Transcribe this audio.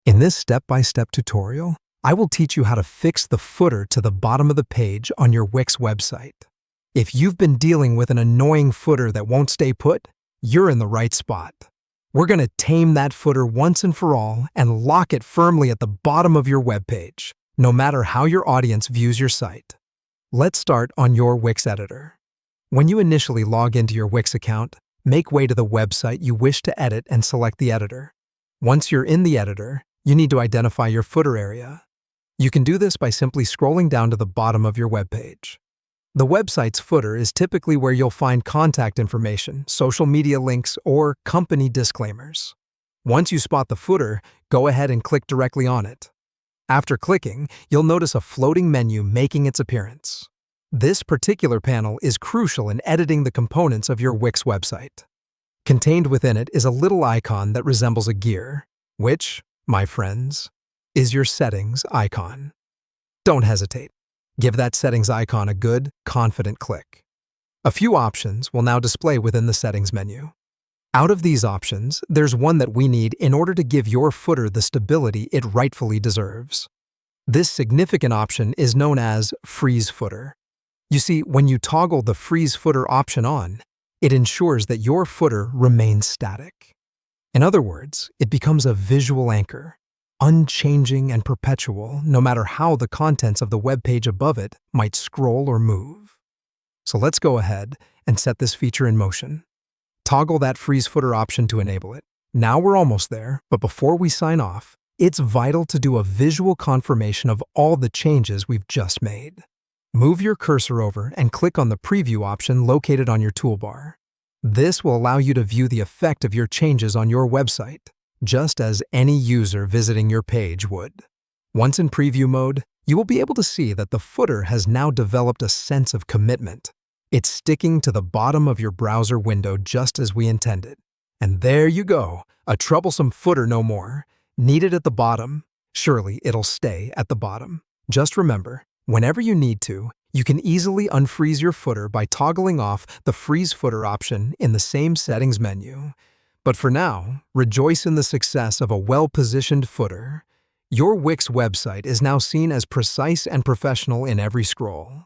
In this step-by-step tutorial, I will teach you how to fix the footer to the bottom of the page on your Wix website. If you've been dealing with an annoying footer that won't stay put, you're in the right spot. We're going to tame that footer once and for all and lock it firmly at the bottom of your web page, no matter how your audience views your site. Let's start on your Wix editor. When you initially log into your Wix account, make way to the website you wish to edit and select the editor. Once you're in the editor, you need to identify your footer area. You can do this by simply scrolling down to the bottom of your web page. The website's footer is typically where you'll find contact information, social media links, or company disclaimers. Once you spot the footer, go ahead and click directly on it. After clicking, you'll notice a floating menu making its appearance. This particular panel is crucial in editing the components of your Wix website. Contained within it is a little icon that resembles a gear, which, my friends, is your settings icon. Don't hesitate. Give that settings icon a good, confident click. A few options will now display within the settings menu. Out of these options, there's one that we need in order to give your footer the stability it rightfully deserves. This significant option is known as Freeze Footer. You see, when you toggle the Freeze Footer option on, it ensures that your footer remains static. In other words, it becomes a visual anchor, unchanging and perpetual no matter how the contents of the web page above it might scroll or move. So let's go ahead and set this feature in motion. Toggle that Freeze Footer option to enable it. Now we're almost there, but before we sign off, it's vital to do a visual confirmation of all the changes we've just made. Move your cursor over and click on the Preview option located on your toolbar. This will allow you to view the effect of your changes on your website, just as any user visiting your page would. Once in preview mode, you will be able to see that the footer has now developed a sense of commitment. It's sticking to the bottom of your browser window just as we intended. And there you go, a troublesome footer no more. Need it at the bottom? Surely it'll stay at the bottom. Just remember, whenever you need to, you can easily unfreeze your footer by toggling off the Freeze Footer option in the same settings menu. But for now, rejoice in the success of a well-positioned footer. Your Wix website is now seen as precise and professional in every scroll.